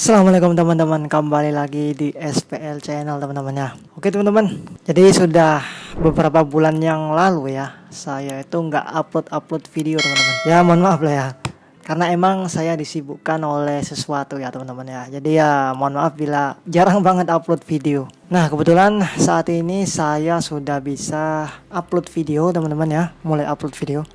Assalamualaikum teman-teman, kembali lagi di SPL channel teman-teman ya. Oke teman-teman, jadi sudah beberapa bulan yang lalu ya, saya itu nggak upload video teman-teman. Ya mohon maaf lah ya, karena emang saya disibukkan oleh sesuatu ya teman-teman ya. Jadi ya mohon maaf bila jarang banget upload video. Nah kebetulan saat ini saya sudah bisa upload video teman-teman ya, mulai upload video.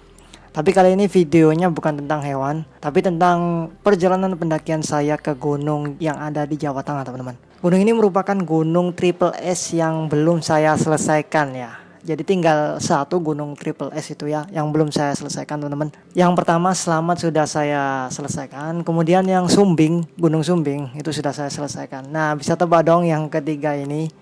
Tapi kali ini videonya bukan tentang hewan, tapi tentang perjalanan pendakian saya ke gunung yang ada di Jawa Tengah teman-teman. Gunung ini merupakan gunung Triple S yang belum saya selesaikan ya. Jadi tinggal satu gunung Triple S itu ya yang belum saya selesaikan teman-teman. Yang pertama Selamat sudah saya selesaikan, kemudian yang Sumbing, Gunung Sumbing itu sudah saya selesaikan. Nah bisa tebak dong yang ketiga ini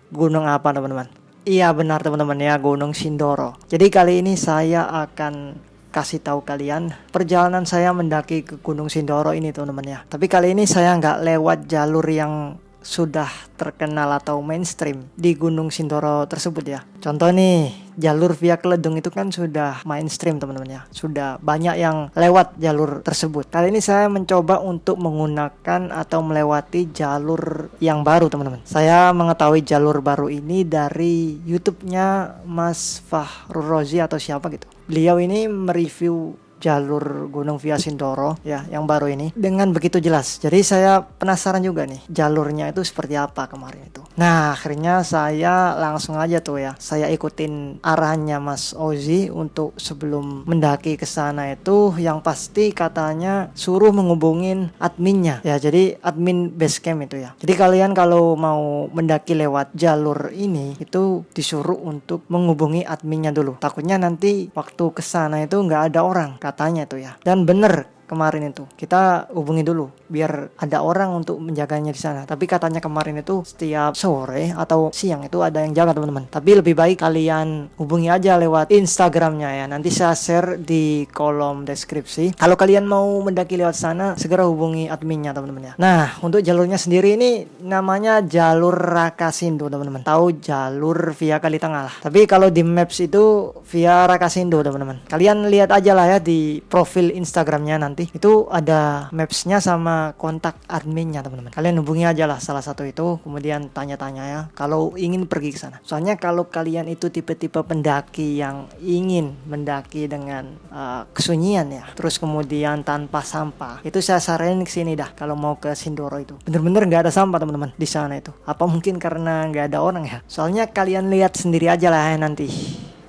gunung apa teman-teman? Iya benar teman-teman ya, Gunung Sindoro. Jadi kali ini saya akan kasih tahu kalian perjalanan saya mendaki ke Gunung Sindoro ini teman-teman ya. Tapi kali ini saya nggak lewat jalur yang sudah terkenal atau mainstream di Gunung Sindoro tersebut ya. Contoh nih, jalur via Keledung itu kan sudah mainstream teman-teman ya. Sudah banyak yang lewat jalur tersebut. Kali ini saya mencoba untuk menggunakan atau melewati jalur yang baru teman-teman. Saya mengetahui jalur baru ini dari YouTube-nya Mas Fahrul Rozi atau siapa gitu. Beliau ini mereview jalur Gunung via Sindoro ya yang baru ini dengan begitu jelas. Jadi saya penasaran juga nih jalurnya itu seperti apa kemarin itu. Nah akhirnya saya langsung aja tuh ya, saya ikutin arahannya Mas Ozi untuk sebelum mendaki ke sana itu yang pasti katanya suruh menghubungin adminnya ya, jadi admin base camp itu ya. Jadi kalian kalau mau mendaki lewat jalur ini itu disuruh untuk menghubungi adminnya dulu, takutnya nanti waktu ke sana itu nggak ada orang katanya tuh ya. Dan bener kemarin itu kita hubungi dulu biar ada orang untuk menjaganya di sana. Tapi katanya kemarin itu setiap sore atau siang itu ada yang jaga teman-teman. Tapi lebih baik kalian hubungi aja lewat Instagramnya ya. Nanti saya share di kolom deskripsi. Kalau kalian mau mendaki lewat sana, segera hubungi adminnya teman-teman ya. Nah untuk jalurnya sendiri ini namanya jalur Rakasindo teman-teman. Tahu jalur via Kalitengah lah. Tapi kalau di Maps itu via Rakasindo teman-teman. Kalian lihat aja lah ya di profil Instagramnya nanti. Itu ada mapsnya sama kontak adminnya teman-teman. Kalian hubungi aja lah salah satu itu, kemudian tanya-tanya ya kalau ingin pergi ke sana. Soalnya kalau kalian itu tipe-tipe pendaki yang ingin mendaki dengan kesunyian ya, terus kemudian tanpa sampah, itu saya saranin ke sini dah. Kalau mau ke Sindoro itu bener-bener nggak ada sampah teman-teman di sana itu. Apa mungkin karena nggak ada orang ya? Soalnya kalian lihat sendiri aja lah ya nanti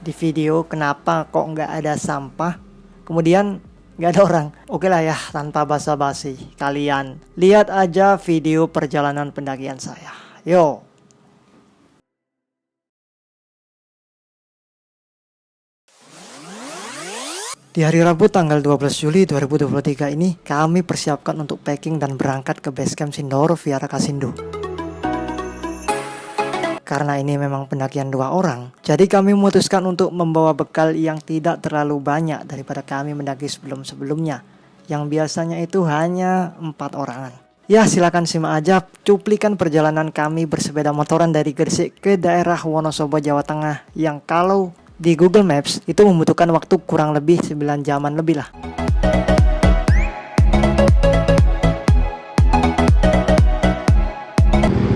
di video kenapa kok nggak ada sampah. Kemudian nggak ada orang. Oke lah ya, tanpa basa-basi, kalian lihat aja video perjalanan pendakian saya. Yo. Di hari Rabu tanggal 12 Juli 2023 ini, kami persiapkan untuk packing dan berangkat ke base camp Sindoro via Rakasindo. Karena ini memang pendakian 2 orang, jadi kami memutuskan untuk membawa bekal yang tidak terlalu banyak daripada kami mendaki sebelum-sebelumnya, yang biasanya itu hanya 4 orangan. Ya silakan simak aja cuplikan perjalanan kami bersepeda motoran dari Gresik ke daerah Wonosobo, Jawa Tengah, yang kalau di Google Maps itu membutuhkan waktu kurang lebih 9 jaman lebih lah.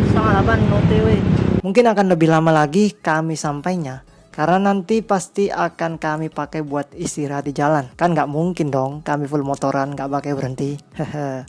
Setengah 8 OTW. Mungkin akan lebih lama lagi kami sampainya, karena nanti pasti akan kami pakai buat istirahat di jalan. Kan nggak mungkin dong kami full motoran nggak pakai berhenti. Hehe.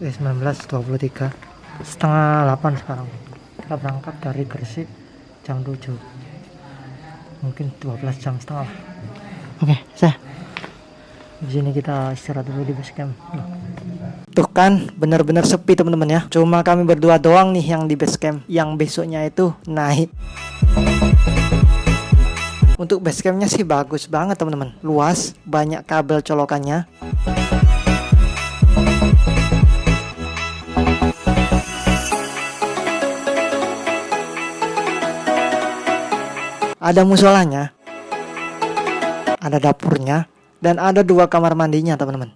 19:23, setengah 8 sekarang. Kita berangkat dari Gresik jam 7, mungkin 12 jam setengah. Oke, di sini kita istirahat dulu di base camp. Tuh kan, benar-benar sepi teman-teman ya. Cuma kami berdua doang nih yang di base camp. Yang besoknya itu naik. Untuk base campnya sih bagus banget teman-teman. Luas, banyak kabel colokannya. Ada musolanya, ada dapurnya, dan ada 2 kamar mandinya teman-teman.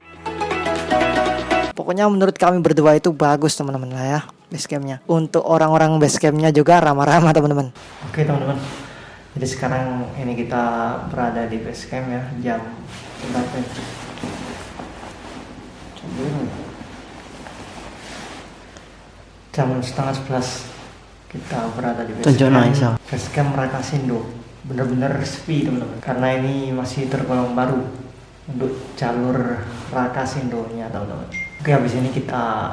Pokoknya menurut kami berdua itu bagus teman-teman lah ya base campnya. Untuk orang-orang base campnya juga ramah-ramah teman-teman. Oke teman-teman, jadi sekarang ini kita berada di base camp ya. Jam berapa? Jam setengah 11 kita berada di base camp. Base camp Rakasindo bener-bener sepi teman-teman, karena ini masih tergolong baru untuk jalur Rakasindonya teman-teman. Oke, habis ini kita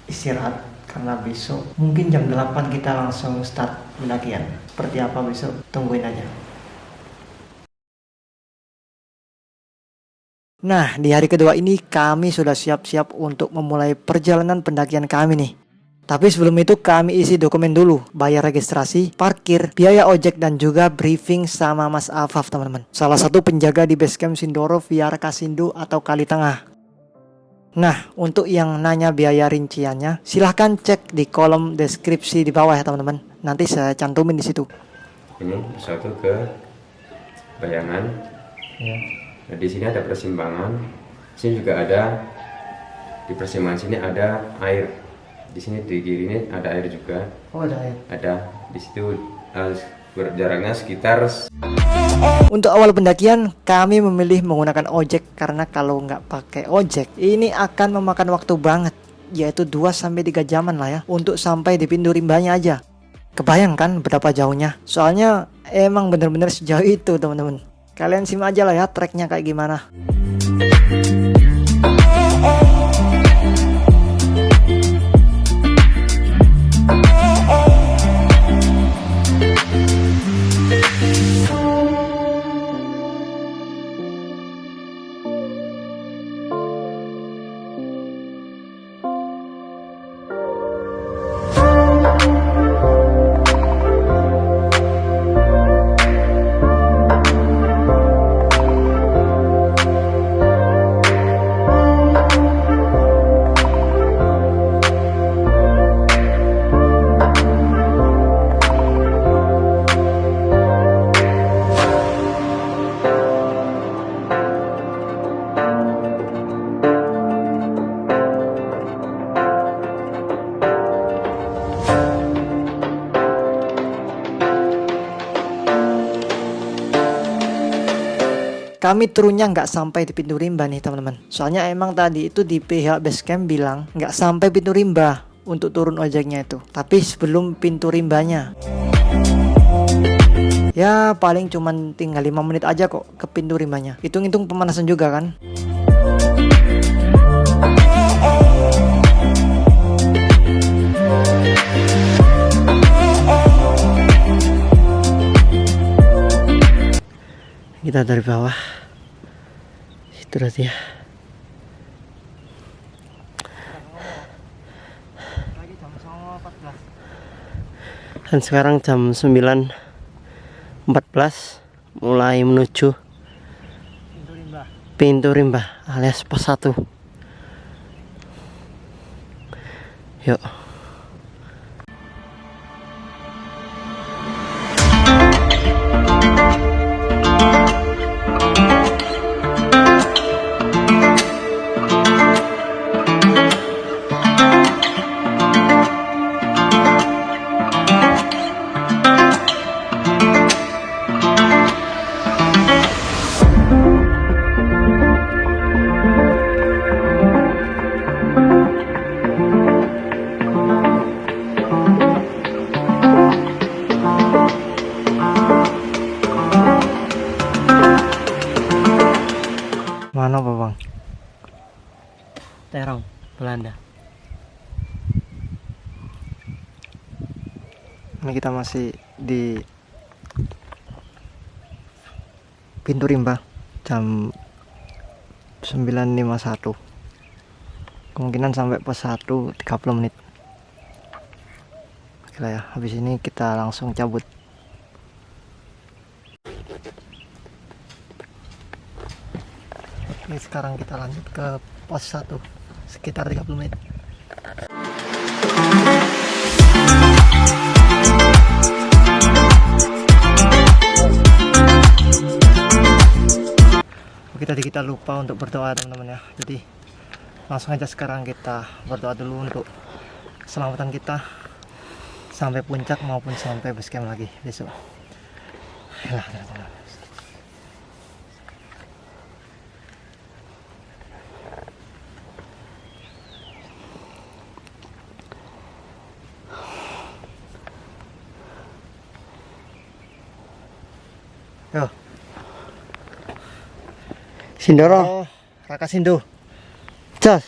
istirahat karena besok mungkin jam 8 kita langsung start pendakian. Seperti apa besok, tungguin aja. Nah, di hari kedua ini kami sudah siap-siap untuk memulai perjalanan pendakian kami nih. Tapi sebelum itu kami isi dokumen dulu, bayar registrasi, parkir, biaya ojek, dan juga briefing sama Mas Afaf teman-teman. Salah satu penjaga di Basecamp Sindoro via Rakasindo atau Kali Tengah. Nah, untuk yang nanya biaya rinciannya, silahkan cek di kolom deskripsi di bawah ya teman-teman. Nanti saya cantumin di situ. Ini satu ke Bayangan. Ya. Nah, di sini ada persimpangan. Di sini juga ada, di persimpangan sini ada air. Di sini di kiri ini ada air juga. Oh, ada air. Ada di situ, jaraknya sekitar. Untuk awal pendakian kami memilih menggunakan ojek karena kalau nggak pakai ojek ini akan memakan waktu banget, yaitu 2-3 jaman lah ya untuk sampai di pintu rimbanya aja. Kebayangkan berapa jauhnya? Soalnya emang bener-bener sejauh itu teman-teman. Kalian simak aja lah ya treknya kayak gimana. Kami turunnya nggak sampai di pintu rimba nih teman-teman. Soalnya emang tadi itu di pihak Basecamp bilang nggak sampai pintu rimba untuk turun ojeknya itu. Tapi sebelum pintu rimbanya. Ya paling cuman tinggal 5 menit aja kok ke pintu rimbanya. Hitung-hitung pemanasan juga kan. Kita dari bawah situ berarti ya. Dan sekarang jam 9.14 mulai menuju pintu rimba alias pos 1. Yuk. Mana apa bang? Terong Belanda. Ini kita masih di pintu rimba jam 9.51. Kemungkinan sampai pos 1 30 menit. Oke lah ya, habis ini kita langsung cabut. Oke, sekarang kita lanjut ke pos 1 sekitar 30 menit. Oke, tadi kita lupa untuk berdoa teman-teman ya. Jadi langsung aja sekarang kita berdoa dulu untuk keselamatan kita sampai puncak maupun sampai base camp lagi besok. Yo. Sindoro, Oh, Raka Sindo. cas.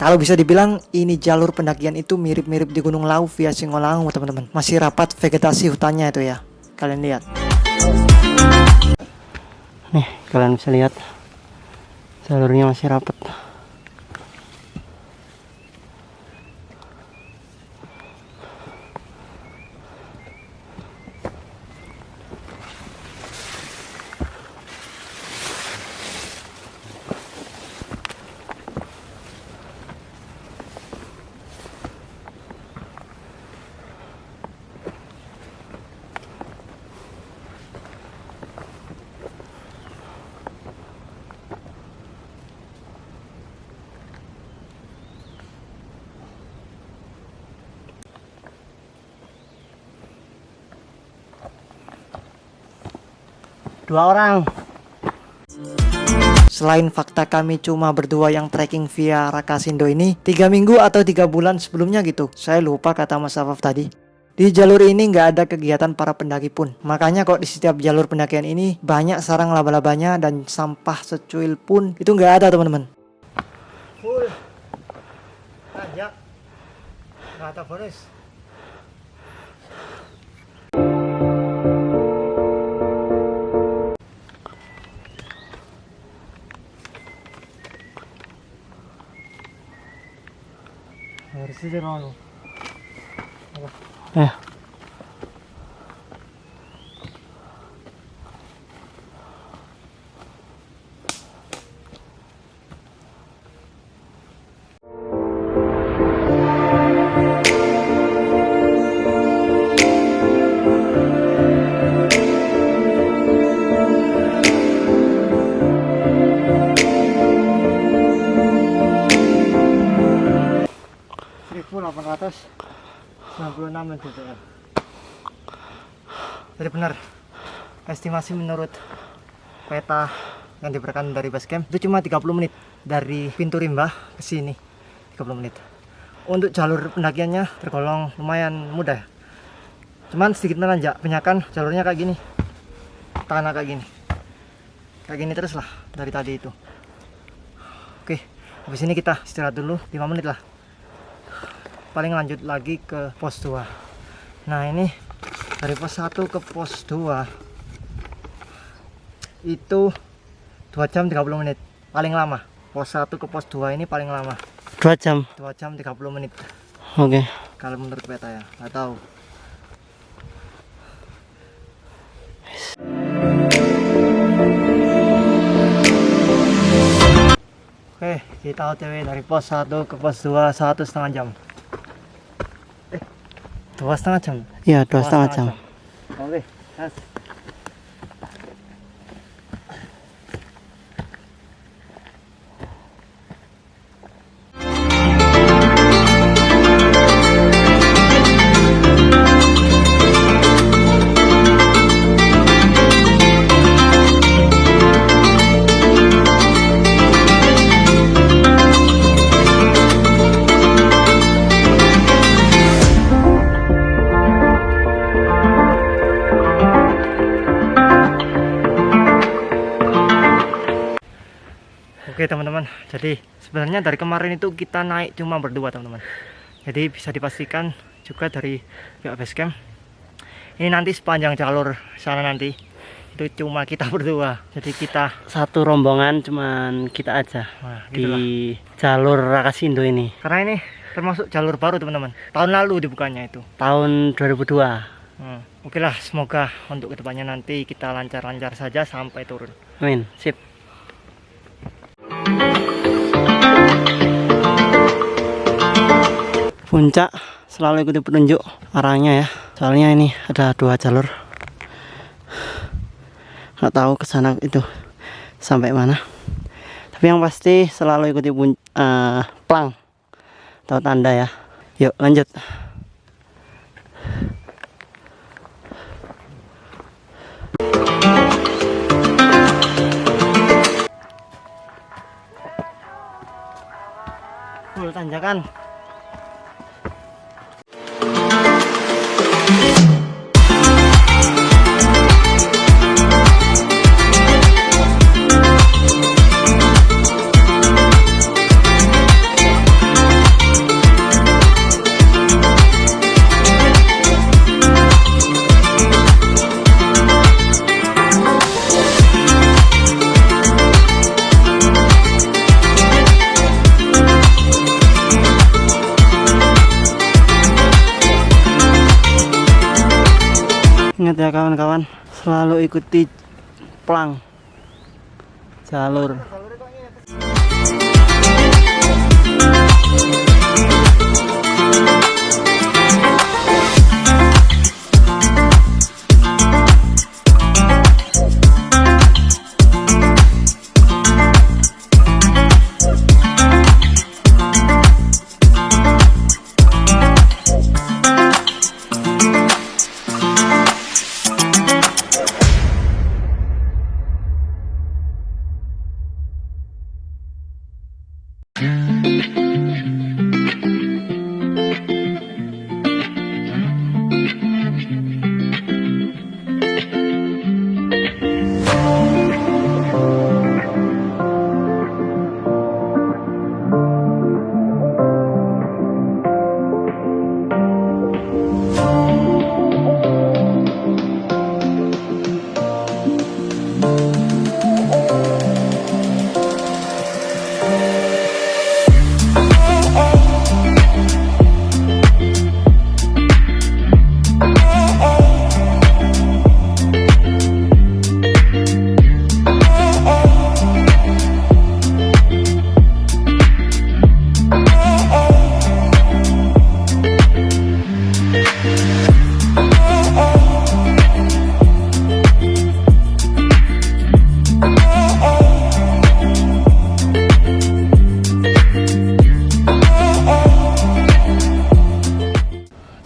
Kalau bisa dibilang ini jalur pendakian itu mirip-mirip di Gunung Lawu via Singolangu teman-teman. Masih rapat vegetasi hutannya itu ya. Kalian lihat. Nih, kalian bisa lihat jalurnya masih rapat. Dua orang. Selain fakta kami cuma berdua yang trekking via Raka Sindo ini 3 minggu atau 3 bulan sebelumnya gitu. Saya lupa kata Mas Afaf tadi. Di jalur ini nggak ada kegiatan para pendaki pun. Makanya kok di setiap jalur pendakian ini banyak sarang laba-labanya dan sampah secuil pun itu nggak ada teman-teman. Full. Aja. Nggak ada Boris. Harus aja lalu. mdpl. Jadi benar, estimasi menurut peta yang diberikan dari base camp itu cuma 30 menit dari pintu rimba ke sini, 30 menit. Untuk jalur pendakiannya tergolong lumayan mudah, cuman sedikit menanjak. Penyakan jalurnya kayak gini, tanah kayak gini terus lah dari tadi itu. Oke, habis ini kita istirahat dulu 5 menit lah, paling lanjut lagi ke pos 2. Nah ini dari pos 1 ke pos 2 itu 2 jam 30 menit paling lama. Pos 1 ke pos 2 ini paling lama 2 jam. 2 jam 30 menit. Oke. Kalau menurut peta ya, nggak tahu. Oke, kita OTW dari pos 1 ke pos 2 1,5 jam. 2,5 jam. Iya, 2,5 jam. Oke, gas. Oke teman-teman, jadi sebenarnya dari kemarin itu kita naik cuma berdua teman-teman. Jadi bisa dipastikan juga dari pihak basecamp ini nanti sepanjang jalur sana nanti itu cuma kita berdua. Jadi kita Satu rombongan cuman kita aja gitu lah. di jalur Rakasindo ini. Karena ini termasuk jalur baru teman-teman. Tahun lalu dibukanya itu. Tahun 2002. Oke lah, semoga untuk kedepannya nanti kita lancar-lancar saja sampai turun. Amin. Sip. Puncak selalu ikuti petunjuk arahnya ya. Soalnya ini ada 2 jalur. Nggak tahu ke sana itu sampai mana. Tapi yang pasti selalu ikuti plang atau tanda ya. Yuk lanjut. Full tanjakan. Ingat ya kawan-kawan, selalu ikuti plang jalur.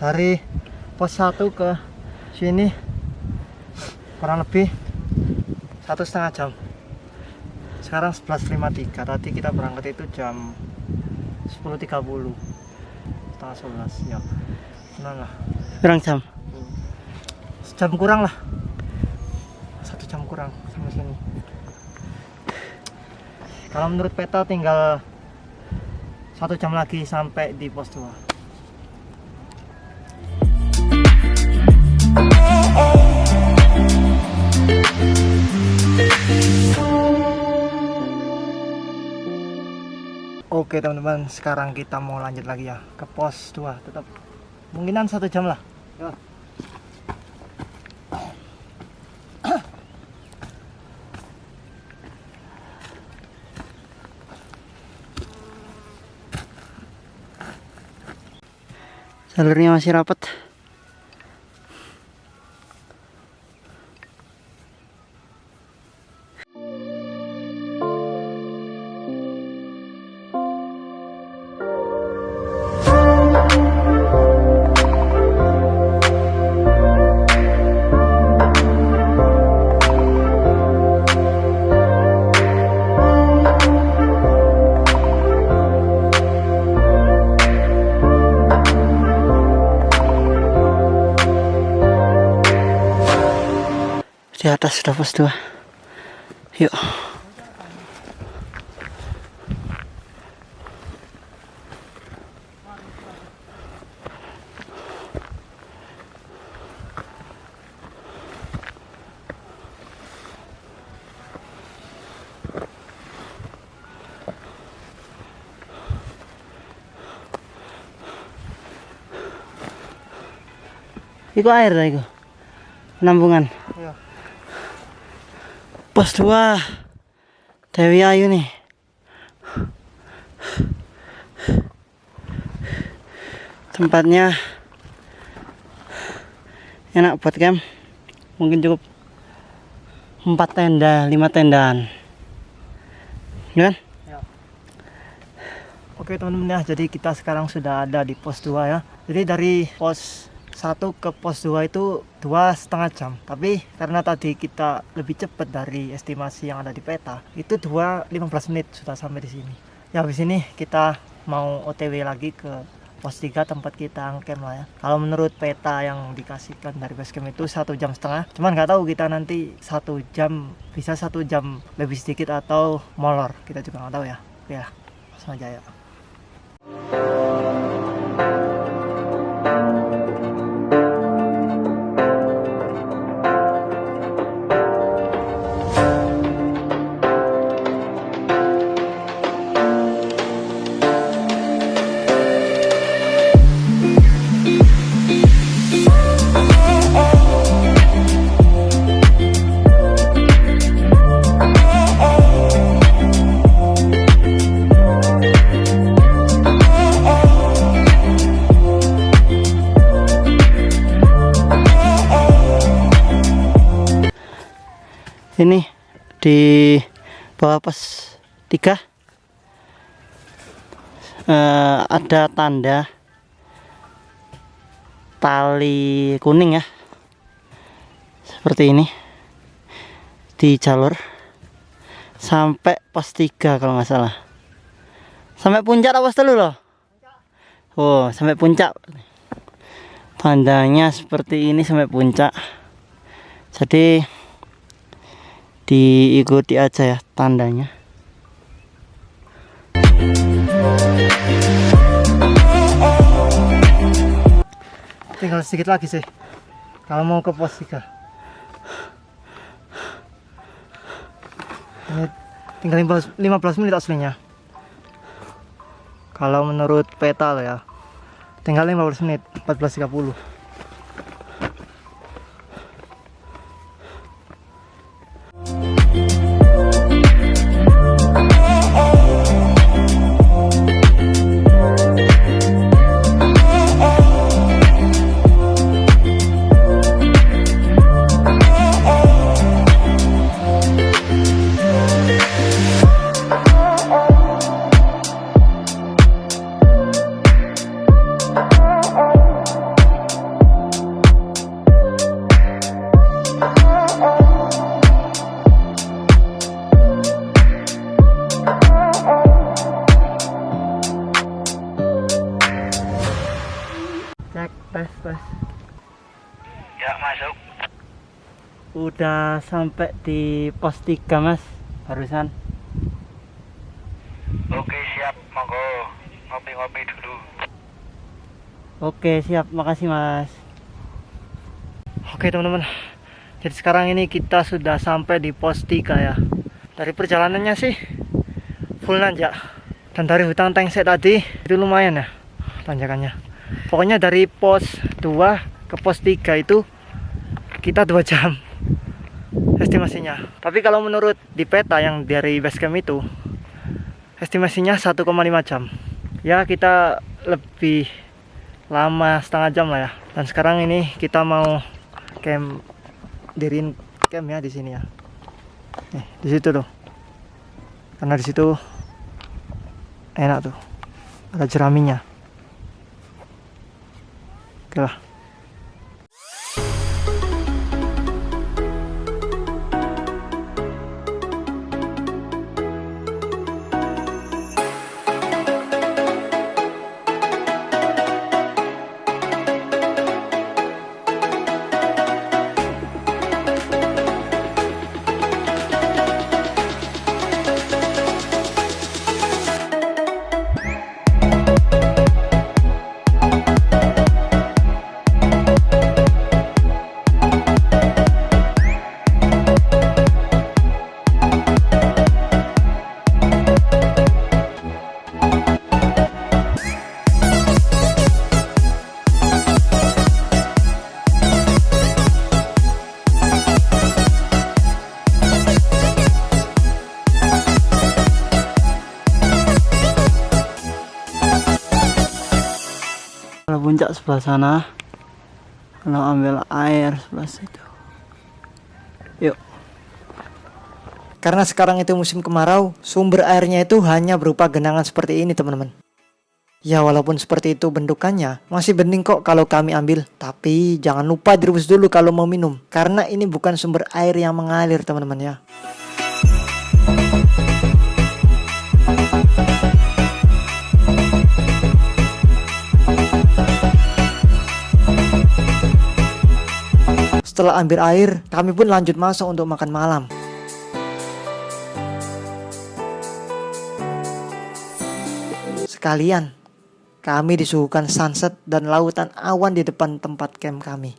Dari pos 1 ke sini kurang lebih 1,5 jam. Sekarang 11.53. Tadi kita berangkat itu jam 10.30, setengah 11 ya. Benar lah. Kurang jam. Sejam kurang lah. 1 jam kurang sampai sini. Kalau menurut peta tinggal 1 jam lagi sampai di pos 2. Oke teman-teman, sekarang kita mau lanjut lagi ya ke pos 2. Tetap mungkinan 1 jam lah ya. Jalurnya masih rapat. Di atas sudah pos 2. Yuk. Iku air dah iku. Penampungan. Iya. Pos 2 Dewi Ayu nih. Tempatnya enak buat camp. Mungkin cukup 4 tenda, 5 tendaan. Ya kan? Oke teman-teman ya, jadi kita sekarang sudah ada di pos 2 ya. Jadi dari pos 1 ke pos 2 itu 2,5 jam. Tapi karena tadi kita lebih cepat dari estimasi yang ada di peta, itu 15 menit sudah sampai di sini. Ya habis ini kita mau OTW lagi ke pos 3 tempat kita angkem lah ya. Kalau menurut peta yang dikasihkan dari basecamp itu 1,5 jam. Cuman nggak tahu kita nanti 1 jam, bisa 1 jam lebih sedikit atau molor. Kita juga nggak tahu ya. Ya, langsung aja ya. Ini di bawah pos 3 ada tanda tali kuning ya, seperti ini di jalur sampai pos 3 kalau nggak salah. Sampai puncak apa dulu loh? Oh, sampai puncak. Tandanya seperti ini sampai puncak. Jadi diikuti aja ya tandanya. Tinggal sedikit lagi sih kalau mau ke pos 3. Ini tinggal 15 menit aslinya. Kalau menurut peta loh ya. Tinggal 15 menit, 14.30. Cek, tes. Ya, masuk. Udah sampai di pos 3 mas, barusan. Oke, siap, monggo ngopi-ngopi dulu. Oke siap, makasih mas. Oke teman-teman, jadi sekarang ini kita sudah sampai di pos 3 ya. Dari perjalanannya sih full nanjak, dan dari hutan Tengsek tadi itu lumayan ya tanjakannya. Pokoknya dari pos 2 ke pos 3 itu kita 2 jam estimasinya. Tapi kalau menurut di peta yang dari basecamp itu estimasinya 1,5 jam. Ya kita lebih lama setengah jam lah ya. Dan sekarang ini kita mau camp, diriin camp ya di sini ya. Nih, di situ tuh. Karena di situ enak tuh. Ada jeraminya. Oke lah. puncak sebelah sana. Kalau ambil air sebelah situ. Yuk. Karena sekarang itu musim kemarau, sumber airnya itu hanya berupa genangan seperti ini teman-teman. Ya walaupun seperti itu bentukannya, masih bening kok kalau kami ambil. Tapi jangan lupa direbus dulu kalau mau minum. Karena ini bukan sumber air yang mengalir teman-teman ya. Setelah ambil air, kami pun lanjut masuk untuk makan malam. Sekalian, kami disuguhkan sunset dan lautan awan di depan tempat camp kami.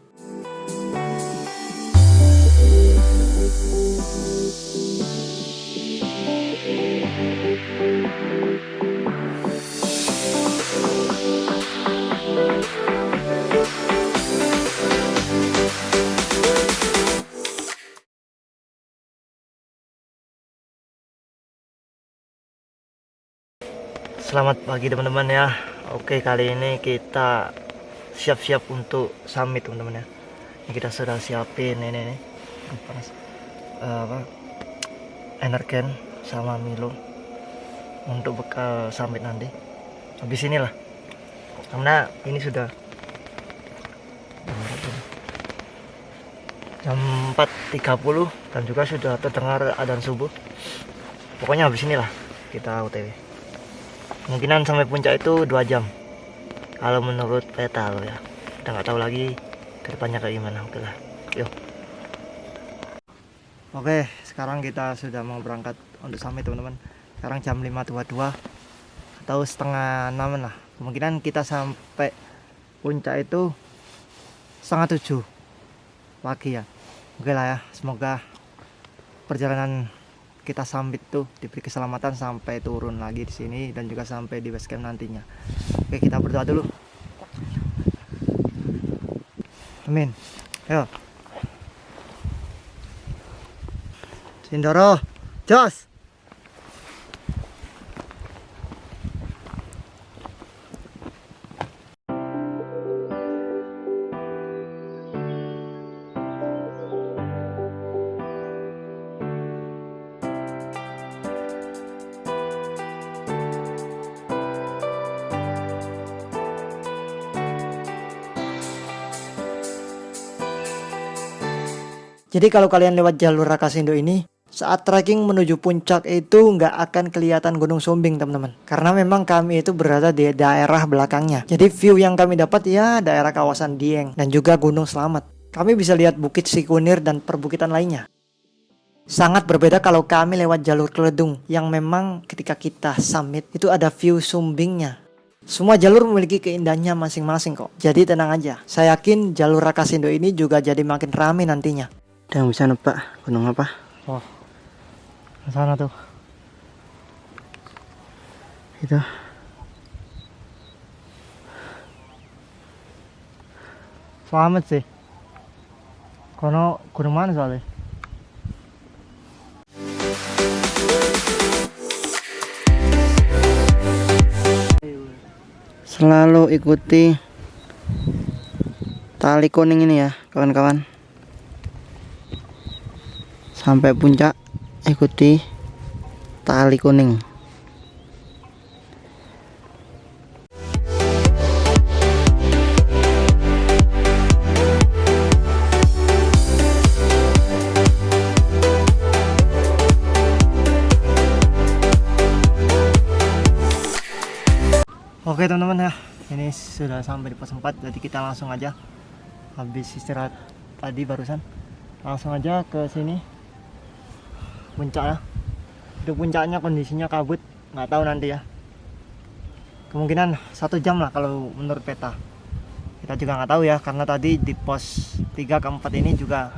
Selamat pagi teman-teman ya. Oke, kali ini kita siap-siap untuk summit teman-teman ya. Ini kita sudah siapin ini panas. Energen sama Milo untuk bekal summit nanti. Habis inilah. Karena ini sudah jam 4.30 dan juga sudah terdengar adzan subuh. Pokoknya habis inilah kita OTW. Kemungkinan sampai puncak itu 2 jam kalau menurut peta lo ya. Kita nggak tahu lagi kedepannya kayak gimana. Oke lah, yuk. Oke, sekarang kita sudah mau berangkat untuk summit teman-teman. Sekarang jam 5.22 atau setengah 6 lah. Kemungkinan kita sampai puncak itu setengah 7 pagi ya. Oke lah ya, semoga perjalanan kita summit tuh diberi keselamatan sampai turun lagi di sini dan juga sampai di base camp nantinya. Oke, kita berdoa dulu. Amin. Ayo. Sindoro, jos. Jadi kalau kalian lewat jalur Rakasindo ini, saat trekking menuju puncak itu nggak akan kelihatan Gunung Sumbing teman-teman. Karena memang kami itu berada di daerah belakangnya. Jadi view yang kami dapat ya daerah kawasan Dieng dan juga Gunung Slamet. Kami bisa lihat Bukit Sikunir dan perbukitan lainnya. Sangat berbeda kalau kami lewat jalur Keledung yang memang ketika kita summit itu ada view Sumbingnya. Semua jalur memiliki keindahannya masing-masing kok. Jadi tenang aja. Saya yakin jalur Rakasindo ini juga jadi makin ramai nantinya. Udah bisa nebak gunung apa? Oh, ke sana tuh. Itu. Selamat sih. Kono gunung mana soalnya? Selalu ikuti tali kuning ini ya kawan-kawan. Sampai puncak ikuti tali kuning. Oke teman-teman ya, ini sudah sampai di pos 4, jadi kita langsung aja habis istirahat tadi barusan, langsung aja ke sini puncak ya. Itu puncaknya kondisinya kabut, nggak tahu nanti ya. Kemungkinan 1 jam lah kalau menurut peta. Kita juga nggak tahu ya, karena tadi di pos 3 ke 4 ini juga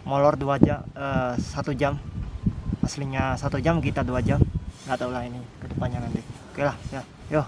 molor 2 jam, 1 jam. Aslinya 1 jam, kita 2 jam. Nggak tahu lah ini kedepannya nanti. Oke lah ya, yuk.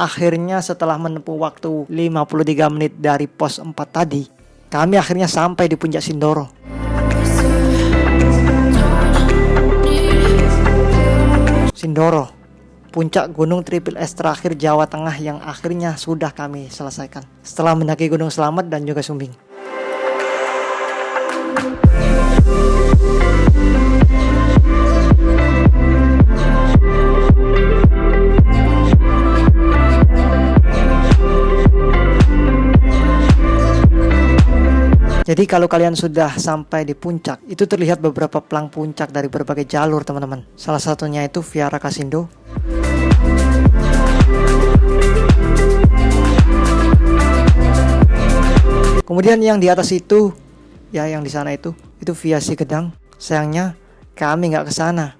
akhirnya setelah menempuh waktu 53 menit dari pos 4 tadi, kami akhirnya sampai di puncak Sindoro. Sindoro, puncak Gunung Triple S terakhir Jawa Tengah yang akhirnya sudah kami selesaikan setelah mendaki Gunung Slamet dan juga Sumbing. Jadi kalau kalian sudah sampai di puncak, itu terlihat beberapa pelang puncak dari berbagai jalur teman-teman. Salah satunya itu via Rakasindo. Kemudian yang di atas itu, ya yang di sana itu via Sigedang. Sayangnya kami nggak ke sana.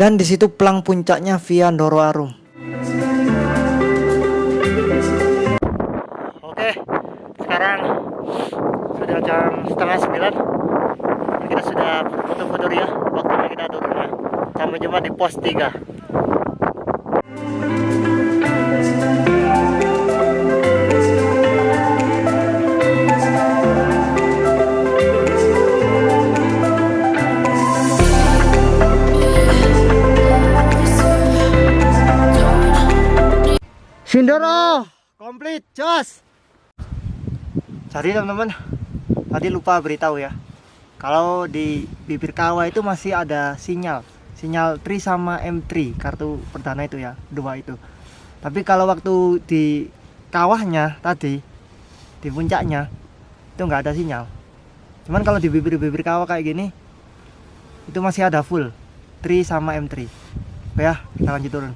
Dan di situ pelang puncaknya via Ndoro Arum. Oke, sekarang sudah jam 8:30. Kita sudah foto-foto ya, waktunya kita turun ya. Sampai jumpa di pos 3. Sindoro komplit, jos. Jadi teman-teman, tadi lupa beritahu ya, kalau di bibir kawah itu masih ada sinyal tri sama M3 kartu perdana itu ya, 2 itu. Tapi kalau waktu di kawahnya tadi, di puncaknya itu nggak ada sinyal. Cuman kalau di bibir kawah kayak gini, itu masih ada full tri sama M3. Oke ya, kita lanjut turun.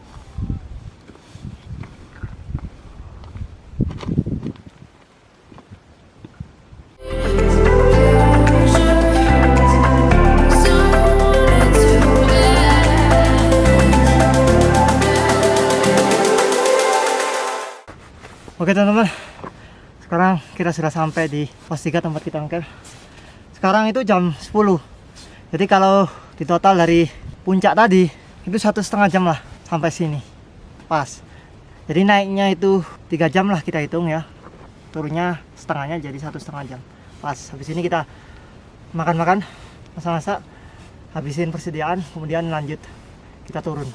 Oke teman-teman, sekarang kita sudah sampai di pos 3 tempat kita angker. Sekarang itu jam 10. Jadi kalau di total dari puncak tadi itu 1,5 jam lah sampai sini. Pas. Jadi naiknya itu 3 jam lah kita hitung ya. Turunnya setengahnya jadi 1,5 jam. Pas. Habis ini kita makan-makan, masak-masak, habisin persediaan, kemudian lanjut kita turun.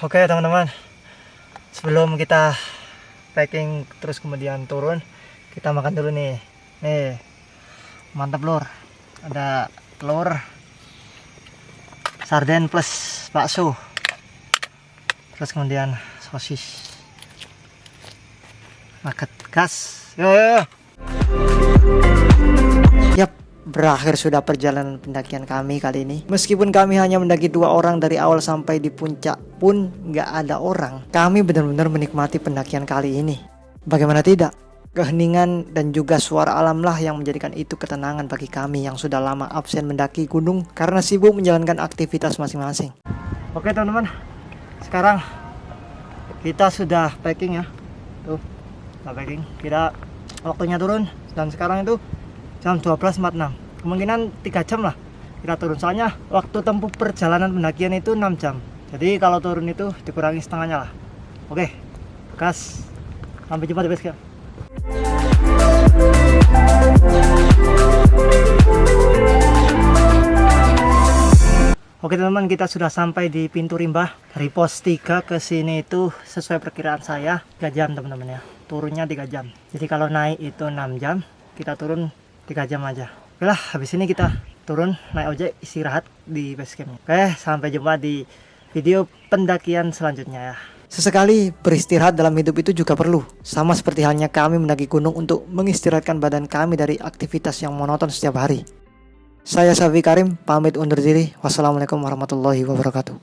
Oke teman-teman, sebelum kita packing terus kemudian turun, kita makan dulu nih. Nih, mantap lur. Ada telur, sarden plus bakso, terus kemudian sosis. Makan gas. Yo. Yap. Berakhir sudah perjalanan pendakian kami kali ini. Meskipun kami hanya mendaki 2 orang dari awal sampai di puncak pun nggak ada orang, kami benar-benar menikmati pendakian kali ini. Bagaimana tidak? Keheningan dan juga suara alam lah yang menjadikan itu ketenangan bagi kami yang sudah lama absen mendaki gunung karena sibuk menjalankan aktivitas masing-masing. Oke teman-teman, sekarang kita sudah packing ya. Tuh, sudah packing. Kita waktunya turun dan sekarang itu jam 12.46. Kemungkinan 3 jam lah kita turun, soalnya waktu tempuh perjalanan pendakian itu 6 jam. Jadi kalau turun itu dikurangi setengahnya lah. Oke, gas. Sampai jumpa di base camp. Oke teman-teman, kita sudah sampai di pintu rimba. Dari pos 3 ke sini itu sesuai perkiraan saya 3 jam teman-teman ya. Turunnya 3 jam. Jadi kalau naik itu 6 jam, kita turun 3 jam aja. Oke lah, habis ini kita turun naik ojek istirahat di base camp. Oke, sampai jumpa di video pendakian selanjutnya ya. Sesekali beristirahat dalam hidup itu juga perlu. Sama seperti halnya kami mendaki gunung untuk mengistirahatkan badan kami dari aktivitas yang monoton setiap hari. Saya Safi Karim, pamit undur diri. Wassalamualaikum warahmatullahi wabarakatuh.